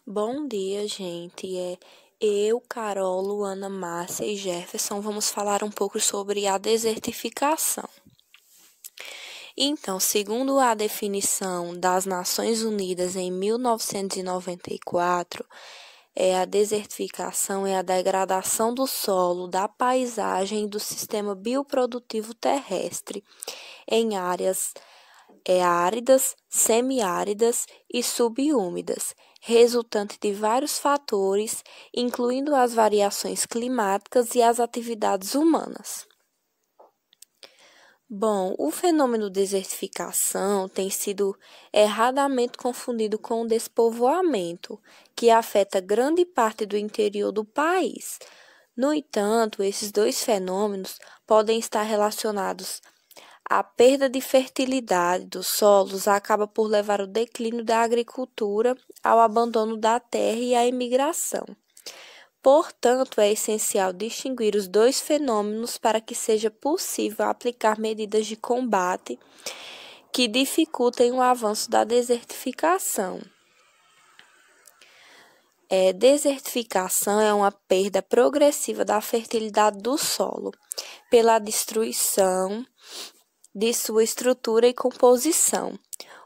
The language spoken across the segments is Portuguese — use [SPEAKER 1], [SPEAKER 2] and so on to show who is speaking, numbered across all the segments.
[SPEAKER 1] Bom dia, gente. Eu, Carol, Luana, Márcia e Jefferson vamos falar um pouco sobre a desertificação. Então, segundo a definição das Nações Unidas em 1994, a desertificação é a degradação do solo, da paisagem e do sistema bioprodutivo terrestre em áreas áridas, semiáridas e subúmidas, resultante de vários fatores, incluindo as variações climáticas e as atividades humanas. Bom, o fenômeno desertificação tem sido erradamente confundido com o despovoamento, que afeta grande parte do interior do país. No entanto, esses dois fenômenos podem estar relacionados. A perda de fertilidade dos solos acaba por levar ao declínio da agricultura, ao abandono da terra e à imigração. Portanto, é essencial distinguir os dois fenômenos para que seja possível aplicar medidas de combate que dificultem o avanço da desertificação. Desertificação é uma perda progressiva da fertilidade do solo pela destruição de sua estrutura e composição,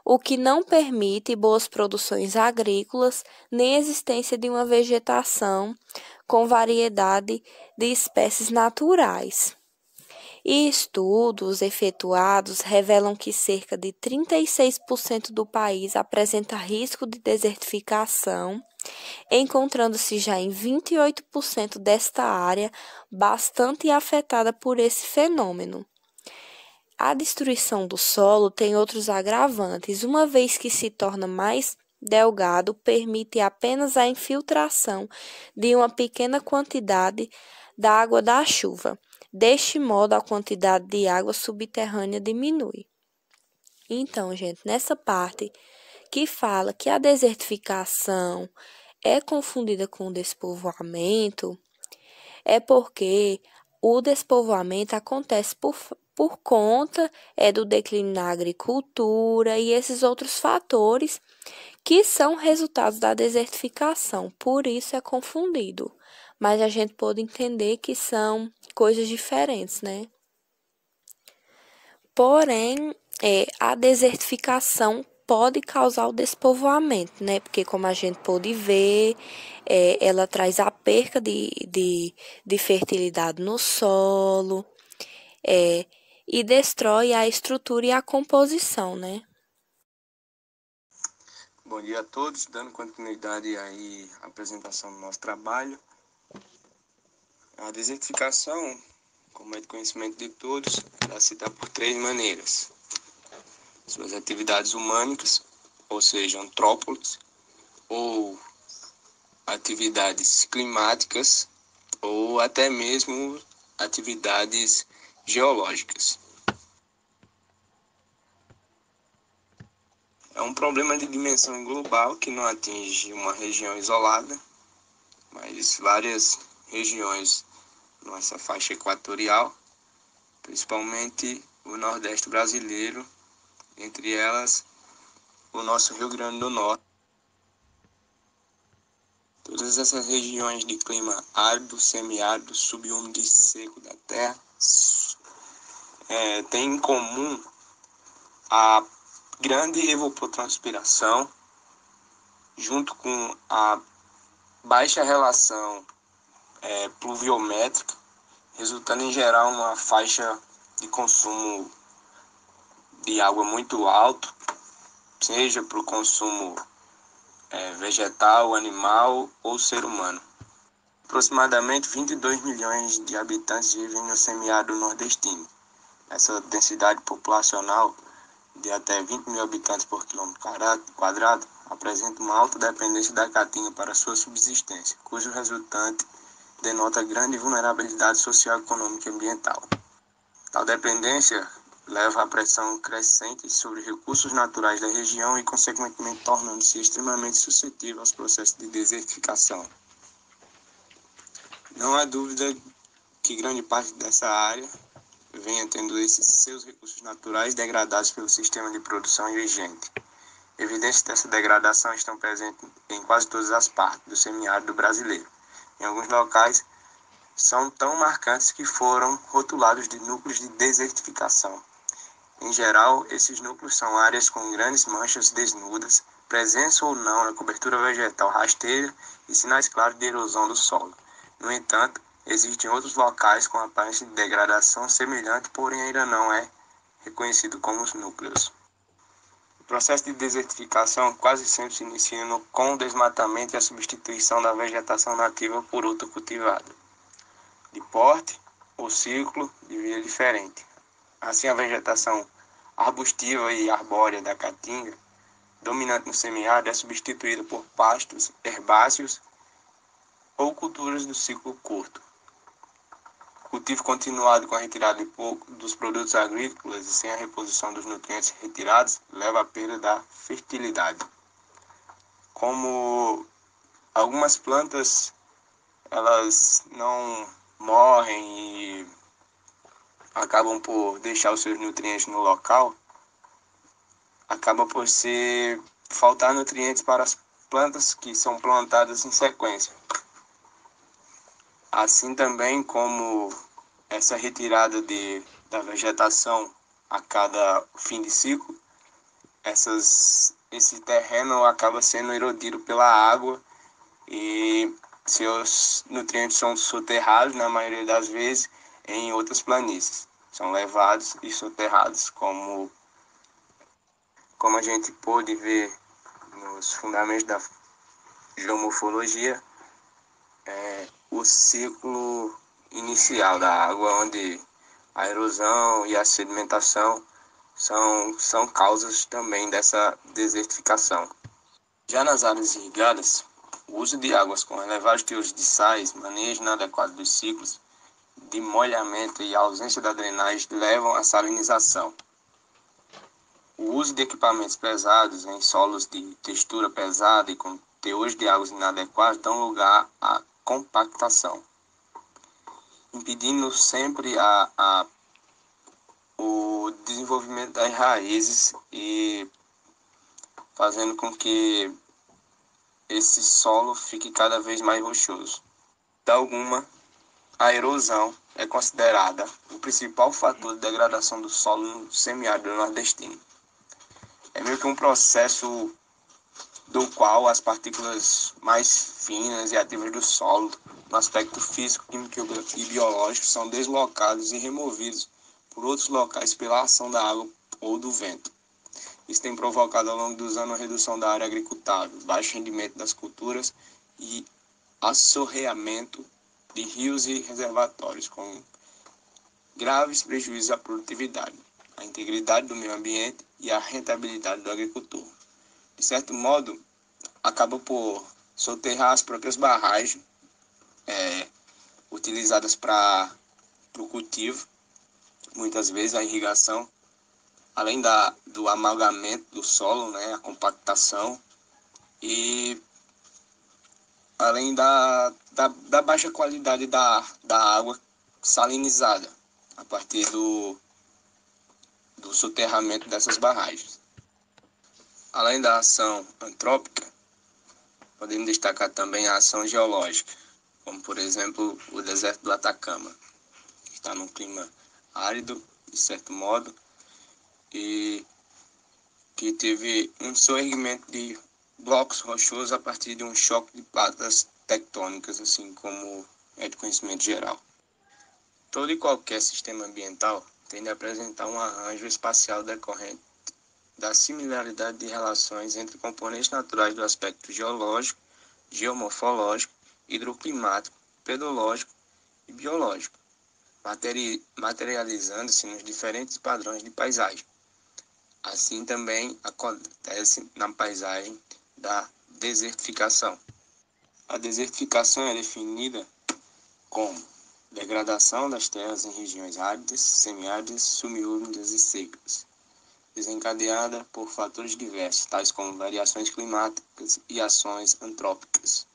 [SPEAKER 1] o que não permite boas produções agrícolas nem a existência de uma vegetação com variedade de espécies naturais. E estudos efetuados revelam que cerca de 36% do país apresenta risco de desertificação, encontrando-se já em 28% desta área bastante afetada por esse fenômeno. A destruição do solo tem outros agravantes, uma vez que se torna mais delgado, permite apenas a infiltração de uma pequena quantidade da água da chuva. Deste modo, a quantidade de água subterrânea diminui. Então, gente, nessa parte que fala que a desertificação é confundida com o despovoamento, é porque o despovoamento acontece por conta do declínio na agricultura e esses outros fatores que são resultados da desertificação. Por isso é confundido. Mas a gente pode entender que são coisas diferentes, né? Porém, a desertificação pode causar o despovoamento, né? Porque, como a gente pode ver, ela traz a perca de fertilidade no solo, e destrói a estrutura e a composição, né?
[SPEAKER 2] Bom dia a todos, dando continuidade aí à apresentação do nosso trabalho. A desertificação, como é de conhecimento de todos, ela se dá por três maneiras. Suas atividades humânicas, ou seja, antrópolis, ou atividades climáticas, ou até mesmo atividades geológicas. É um problema de dimensão global que não atinge uma região isolada, mas várias regiões nossa faixa equatorial, principalmente o Nordeste brasileiro, entre elas o nosso Rio Grande do Norte. Todas essas regiões de clima árido, semiárido, subúmido e seco da Terra têm em comum a grande evapotranspiração, junto com a baixa relação pluviométrica, resultando em geral uma faixa de consumo de água muito alto, seja para o consumo vegetal, animal ou ser humano. Aproximadamente 22 milhões de habitantes vivem no semiárido nordestino. Essa densidade populacional de até 20 mil habitantes por quilômetro quadrado apresenta uma alta dependência da caatinga para sua subsistência, cujo resultante denota grande vulnerabilidade social, econômica e ambiental. Tal dependência leva à pressão crescente sobre recursos naturais da região e, consequentemente, tornando-se extremamente suscetível aos processos de desertificação. Não há dúvida que grande parte dessa área venha tendo esses seus recursos naturais degradados pelo sistema de produção vigente. Evidências dessa degradação estão presentes em quase todas as partes do semiárido brasileiro. Em alguns locais, são tão marcantes que foram rotulados de núcleos de desertificação. Em geral, esses núcleos são áreas com grandes manchas desnudas, presença ou não na cobertura vegetal rasteira e sinais claros de erosão do solo. No entanto, existem outros locais com aparência de degradação semelhante, porém ainda não é reconhecido como os núcleos. O processo de desertificação quase sempre se inicia com o desmatamento e a substituição da vegetação nativa por outra cultivada, de porte ou ciclo de vida diferente. Assim, a vegetação arbustiva e arbórea da caatinga, dominante no semiárido, é substituída por pastos, herbáceos ou culturas do ciclo curto. Cultivo continuado com a retirada dos produtos agrícolas e sem a reposição dos nutrientes retirados leva à perda da fertilidade. Como algumas plantas elas não morrem e acabam por deixar os seus nutrientes no local, acaba por faltar nutrientes para as plantas que são plantadas em sequência. Assim também como essa retirada da vegetação a cada fim de ciclo, esse terreno acaba sendo erodido pela água e seus nutrientes são soterrados, na maioria das vezes, em outras planícies. São levados e soterrados, como a gente pôde ver nos fundamentos da geomorfologia, o ciclo inicial da água, onde a erosão e a sedimentação são causas também dessa desertificação. Já nas áreas irrigadas, o uso de águas com elevados teores de sais, manejo inadequado dos ciclos de molhamento e a ausência da drenagem levam à salinização. O uso de equipamentos pesados em solos de textura pesada e com teores de águas inadequados dão lugar à compactação, impedindo sempre o desenvolvimento das raízes e fazendo com que esse solo fique cada vez mais rochoso. De alguma, a erosão é considerada o principal fator de degradação do solo no semiárido nordestino. É meio que um processo do qual as partículas mais finas e ativas do solo, no aspecto físico, químico e biológico, são deslocados e removidos por outros locais pela ação da água ou do vento. Isso tem provocado ao longo dos anos a redução da área agricultável, baixo rendimento das culturas e assorreamento de rios e reservatórios, com graves prejuízos à produtividade, à integridade do meio ambiente e à rentabilidade do agricultor. De certo modo, acaba por soterrar as próprias barragens utilizadas para o cultivo, muitas vezes a irrigação, além do amalgamento do solo, a compactação, e além da baixa qualidade da água salinizada, a partir do soterramento dessas barragens. Além da ação antrópica, podemos destacar também a ação geológica, como por exemplo o deserto do Atacama, que está num clima árido, de certo modo, e que teve um soerguimento de blocos rochosos a partir de um choque de placas tectônicas, assim como é de conhecimento geral. Todo e qualquer sistema ambiental tende a apresentar um arranjo espacial decorrente da similaridade de relações entre componentes naturais do aspecto geológico, geomorfológico, hidroclimático, pedológico e biológico, materializando-se nos diferentes padrões de paisagem. Assim também acontece na paisagem da desertificação. A desertificação é definida como degradação das terras em regiões áridas, semiáridas, semiúmidas e secas, desencadeada por fatores diversos, tais como variações climáticas e ações antrópicas.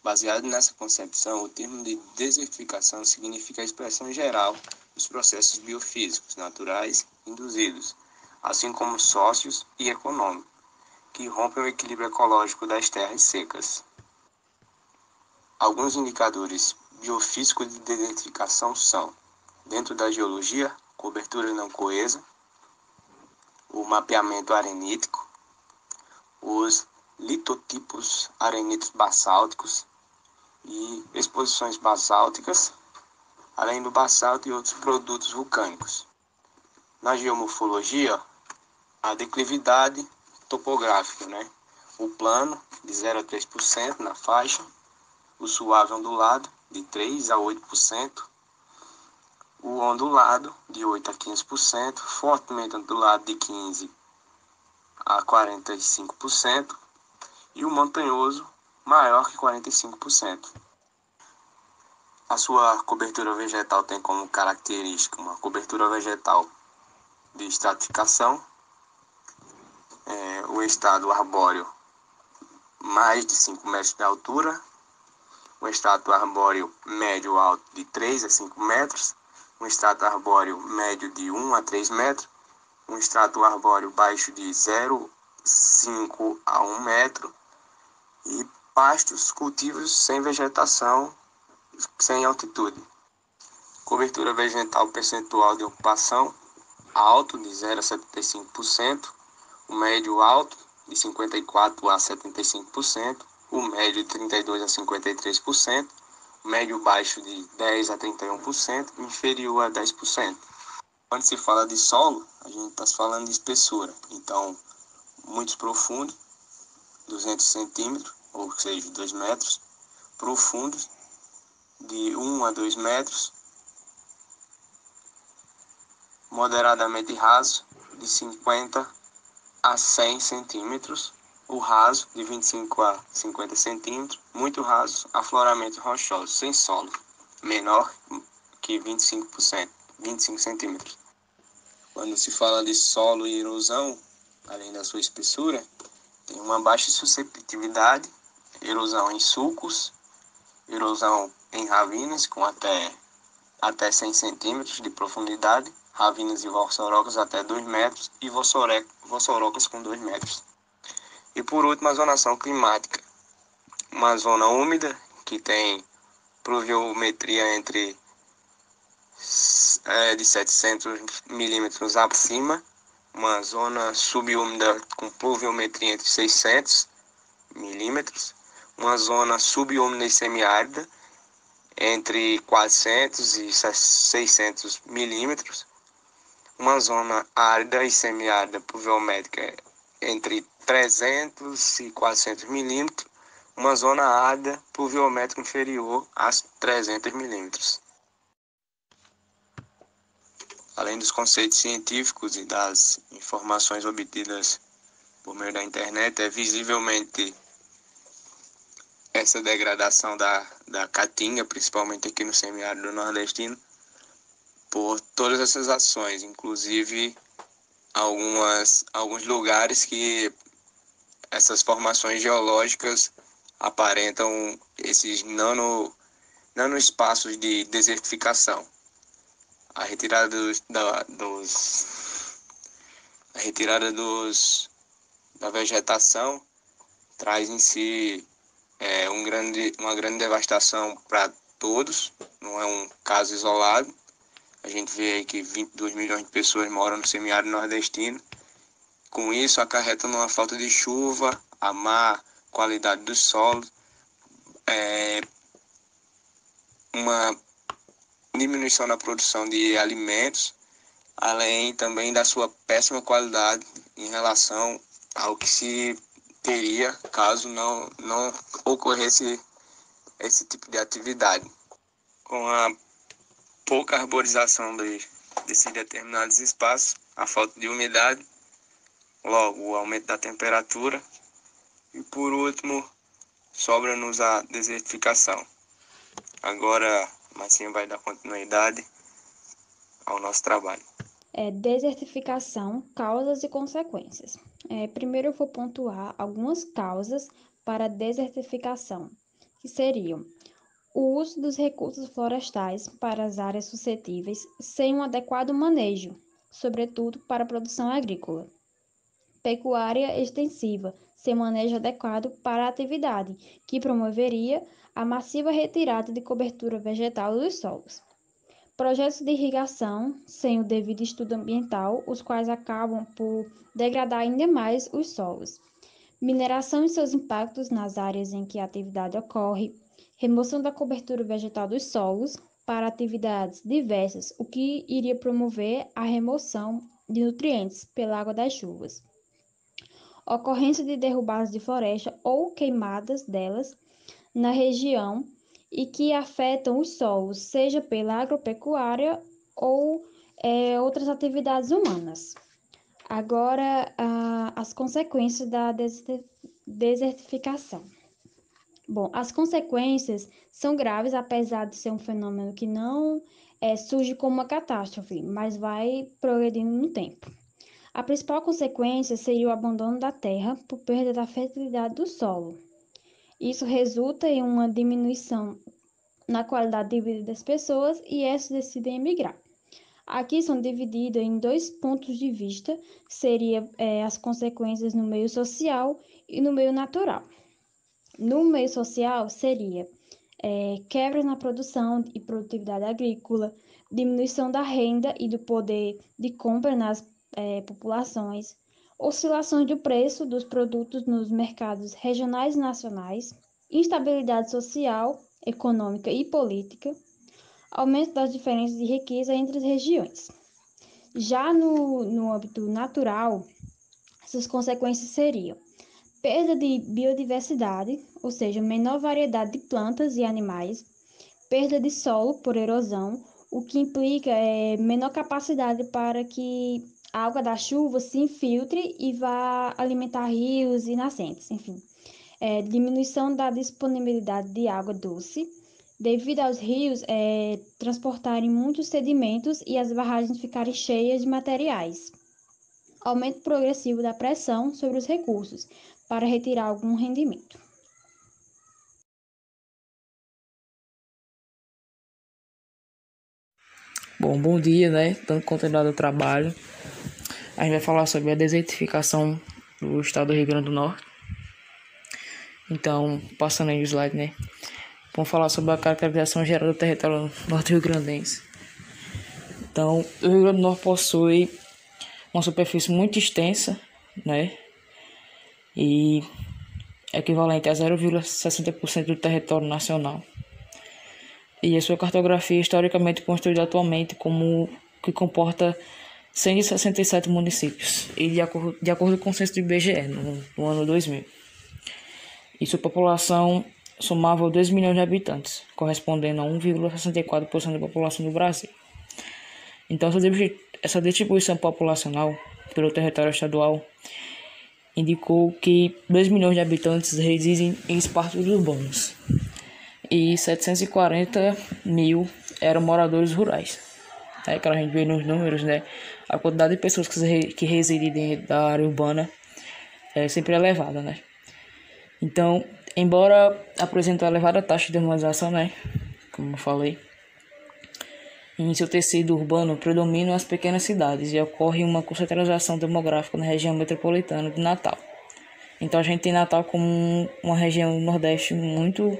[SPEAKER 2] Baseado nessa concepção, o termo de desertificação significa a expressão geral dos processos biofísicos naturais induzidos, assim como sócios e econômicos, que rompem o equilíbrio ecológico das terras secas. Alguns indicadores biofísicos de desertificação são, dentro da geologia, cobertura não coesa, o mapeamento arenítico, os litotipos arenitos basálticos e exposições basálticas, além do basalto e outros produtos vulcânicos. Na geomorfologia, a declividade topográfica, o plano de 0 a 3% na faixa, o suave ondulado de 3 a 8%, o ondulado de 8 a 15%, fortemente ondulado de 15 a 45% e o montanhoso maior que 45%. A sua cobertura vegetal tem como característica uma cobertura vegetal de estratificação, o estado arbóreo mais de 5 metros de altura, o estrato arbóreo médio alto de 3 a 5 metros, um estrato arbóreo médio de 1 a 3 metros, um estrato arbóreo baixo de 0,5 a 1 metro e pastos, cultivos sem vegetação, sem altitude. Cobertura vegetal percentual de ocupação alto de 0 a 75%, o médio alto de 54 a 75%, o médio de 32 a 53%, o médio baixo de 10 a 31%, inferior a 10%. Quando se fala de solo, a gente está falando de espessura. Então, muito profundo, 200 centímetros, ou seja, 2 metros. Profundos, de 1 a 2 metros. Moderadamente raso, de 50 a 100 centímetros. O raso, de 25 a 50 centímetros. Muito raso, afloramento rochoso, sem solo, menor que 25%, 25 centímetros. Quando se fala de solo e erosão, além da sua espessura, tem uma baixa susceptibilidade, erosão em sulcos, erosão em ravinas com até 100 centímetros de profundidade, ravinas e vossorocas até 2 metros e vossorocas com 2 metros. E por último, a zonação climática. Uma zona úmida que tem pluviometria de 700 milímetros acima, uma zona subúmida com pluviometria entre 600 milímetros, uma zona subúmida e semiárida entre 400 e 600 milímetros, uma zona árida e semiárida pluviométrica entre 300 e 400 milímetros, uma zona árida pluviométrica inferior a 300 milímetros. Além dos conceitos científicos e das informações obtidas por meio da internet, é visivelmente essa degradação da caatinga, principalmente aqui no semiárido nordestino, por todas essas ações, inclusive alguns lugares que essas formações geológicas aparentam esses nanoespaços de desertificação. A retirada da vegetação traz em si uma grande devastação para todos, não é um caso isolado. A gente vê aí que 22 milhões de pessoas moram no semiárido nordestino. Com isso, acarreta numa falta de chuva, a má qualidade do solo, uma diminuição na produção de alimentos, além também da sua péssima qualidade em relação ao que se teria caso não ocorresse esse tipo de atividade. Com a pouca arborização desses determinados espaços, a falta de umidade, logo o aumento da temperatura e, por último, sobra-nos a desertificação. Agora, Marcinho vai dar continuidade ao nosso trabalho.
[SPEAKER 3] Desertificação, causas e consequências. Primeiro eu vou pontuar algumas causas para a desertificação, que seriam o uso dos recursos florestais para as áreas suscetíveis sem um adequado manejo, sobretudo para a produção agrícola. Pecuária extensiva, sem manejo adequado para a atividade, que promoveria a massiva retirada de cobertura vegetal dos solos. Projetos de irrigação sem o devido estudo ambiental, os quais acabam por degradar ainda mais os solos. Mineração e seus impactos nas áreas em que a atividade ocorre, remoção da cobertura vegetal dos solos para atividades diversas, o que iria promover a remoção de nutrientes pela água das chuvas. Ocorrência de derrubadas de floresta ou queimadas delas na região e que afetam os solos, seja pela agropecuária ou outras atividades humanas. Agora, as consequências da desertificação. Bom, as consequências são graves, apesar de ser um fenômeno que não surge como uma catástrofe, mas vai progredindo no tempo. A principal consequência seria o abandono da terra por perda da fertilidade do solo. Isso resulta em uma diminuição na qualidade de vida das pessoas e essas decidem emigrar. Aqui são divididas em dois pontos de vista, seria as consequências no meio social e no meio natural. No meio social seria quebras na produção e produtividade agrícola, diminuição da renda e do poder de compra nas populações, oscilações do preço dos produtos nos mercados regionais e nacionais, instabilidade social, econômica e política, aumento das diferenças de riqueza entre as regiões. Já no âmbito natural, essas consequências seriam perda de biodiversidade, ou seja, menor variedade de plantas e animais, perda de solo por erosão, o que implica menor capacidade para que a água da chuva se infiltre e vá alimentar rios e nascentes, enfim. Diminuição da disponibilidade de água doce, devido aos rios transportarem muitos sedimentos e as barragens ficarem cheias de materiais. Aumento progressivo da pressão sobre os recursos, para retirar algum rendimento.
[SPEAKER 4] Bom dia, né? Dando continuidade ao trabalho. A gente vai falar sobre a desertificação do estado do Rio Grande do Norte. Então, passando aí o slide, né? Vamos falar sobre a caracterização geral do território norte-rio-grandense. Então, o Rio Grande do Norte possui uma superfície muito extensa, né? E equivalente a 0,60% do território nacional. E a sua cartografia é historicamente construída atualmente como que comporta 167 municípios, e de acordo com o censo do IBGE, no ano 2000. E sua população somava 2 milhões de habitantes, correspondendo a 1,64% da população do Brasil. Então, essa distribuição populacional pelo território estadual indicou que 2 milhões de habitantes residem em espaços urbanos e 740 mil eram moradores rurais. Que a gente vê nos números, né? A quantidade de pessoas que residem dentro da área urbana é sempre elevada, né? Então, embora apresente uma elevada taxa de urbanização, né? Como eu falei, em seu tecido urbano predominam as pequenas cidades e ocorre uma concentração demográfica na região metropolitana de Natal. Então a gente tem Natal como uma região nordeste muito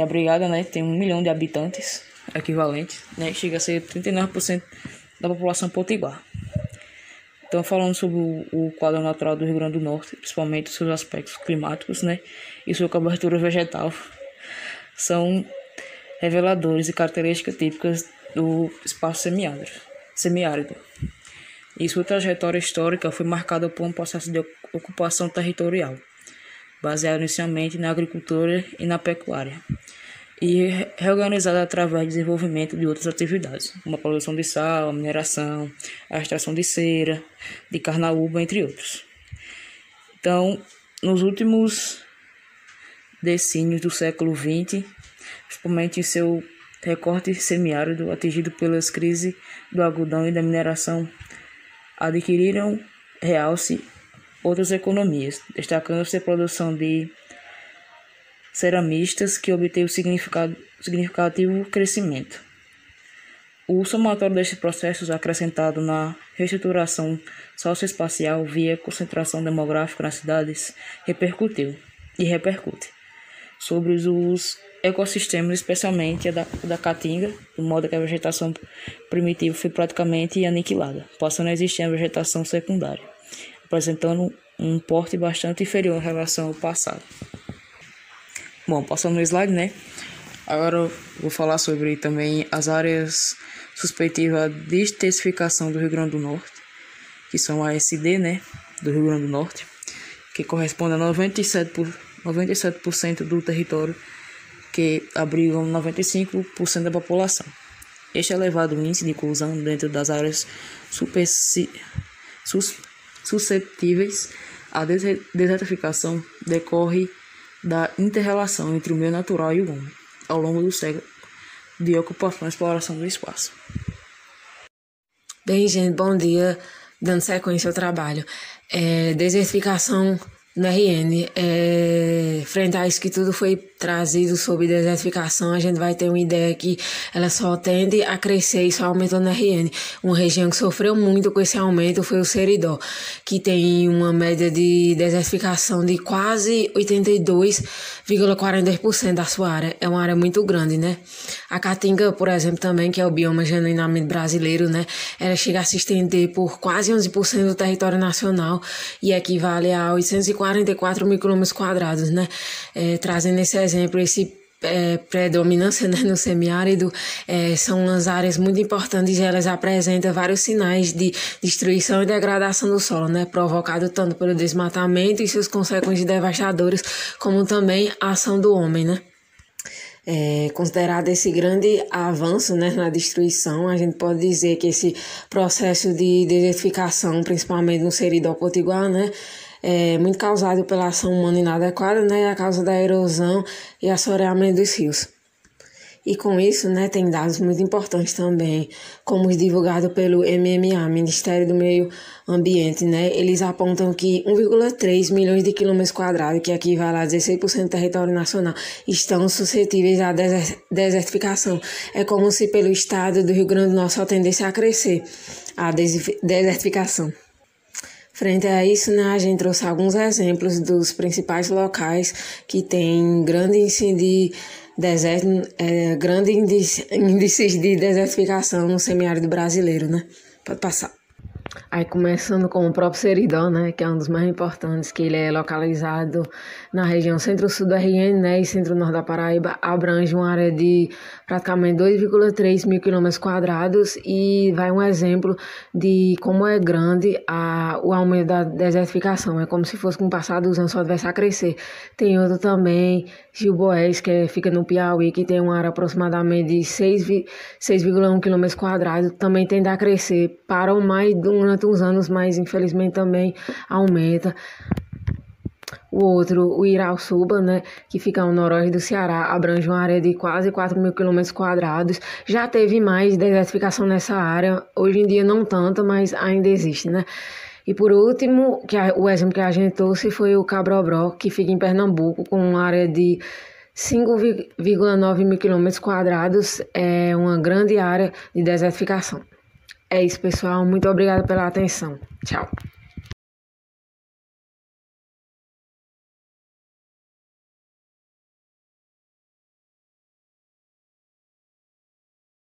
[SPEAKER 4] abrigada, né? Tem 1 milhão de habitantes equivalente, né? Chega a ser 39% da população potiguar. Então, falando sobre o quadro natural do Rio Grande do Norte, principalmente seus aspectos climáticos, né? E sua cobertura vegetal, são reveladores e características típicas do espaço semiárido. E sua trajetória histórica foi marcada por um processo de ocupação territorial, baseado inicialmente na agricultura e na pecuária, e reorganizada através do desenvolvimento de outras atividades, como a produção de sal, a mineração, a extração de cera, de carnaúba, entre outros. Então, nos últimos decênios do século XX, principalmente em seu recorte semiárido atingido pelas crises do algodão e da mineração, adquiriram realce outras economias, destacando-se a produção de ceramistas, que obteve significativo crescimento. O somatório destes processos, acrescentado na reestruturação socioespacial via concentração demográfica nas cidades, repercute sobre os ecossistemas, especialmente a da Caatinga, de modo que a vegetação primitiva foi praticamente aniquilada, passando a existir a vegetação secundária, apresentando um porte bastante inferior em relação ao passado. Bom, passando no slide, né? Agora eu vou falar sobre também as áreas suspeitivas de desertificação do Rio Grande do Norte, que são a ASD, né, do Rio Grande do Norte, que corresponde a 97% do território, que abrigam 95% da população. Este elevado índice de inclusão dentro das áreas suscetíveis à desertificação decorre da inter-relação entre o meio natural e o homem, ao longo do século de ocupação e exploração do espaço.
[SPEAKER 5] Bem, gente, bom dia. Dando sequência ao trabalho. Desertificação no RN. Frente a isso que tudo foi trazido sobre desertificação, a gente vai ter uma ideia que ela só tende a crescer e só aumentou no RN. Uma região que sofreu muito com esse aumento foi o Seridó, que tem uma média de desertificação de quase 82,42% da sua área. É uma área muito grande, né? A Caatinga, por exemplo, também, que é o bioma genuinamente brasileiro, né? Ela chega a se estender por quase 11% do território nacional e equivale a 844 mil quilômetros quadrados, né? Trazendo esse exemplo, predominância, né, no semiárido, são umas áreas muito importantes e elas apresentam vários sinais de destruição e degradação do solo, né, provocado tanto pelo desmatamento e suas consequências devastadoras, como também a ação do homem, né. Considerado esse grande avanço, né, na destruição, a gente pode dizer que esse processo de desertificação, principalmente no Seridó Potiguar, né, é muito causado pela ação humana inadequada, né, a causa da erosão e assoreamento dos rios. E com isso, né, tem dados muito importantes também, como os divulgados pelo MMA, Ministério do Meio Ambiente, né, eles apontam que 1,3 milhões de quilômetros quadrados, que equivale a 16% do território nacional, estão suscetíveis à desertificação. É como se pelo estado do Rio Grande do Norte só tendesse a crescer a desertificação. Frente a isso, né, a gente trouxe alguns exemplos dos principais locais que têm grande índice de índices de desertificação no semiárido brasileiro, né? Pode passar. Aí começando com o próprio Seridó, né, que é um dos mais importantes, que ele é localizado na região centro-sul do RN, né, e centro-norte da Paraíba, abrange uma área de praticamente 2,3 mil quilômetros quadrados e vai um exemplo de como é grande o aumento da desertificação. É como se fosse com o passar dos anos só tivesse a crescer. Tem outro também, Gilboés, que fica no Piauí, que tem uma área aproximadamente de 6,1 quilômetros quadrados, também tende a crescer, param mais durante uns anos, mas infelizmente também aumenta. O outro, o Irauçuba, né, que fica ao noroeste do Ceará, abrange uma área de quase 4 mil quilômetros quadrados. Já teve mais desertificação nessa área, hoje em dia não tanto, mas ainda existe, né? E por último, o exemplo que a gente trouxe foi o Cabrobró, que fica em Pernambuco, com uma área de 5,9 mil quilômetros quadrados, é uma grande área de desertificação. É isso, pessoal. Muito obrigada pela atenção. Tchau.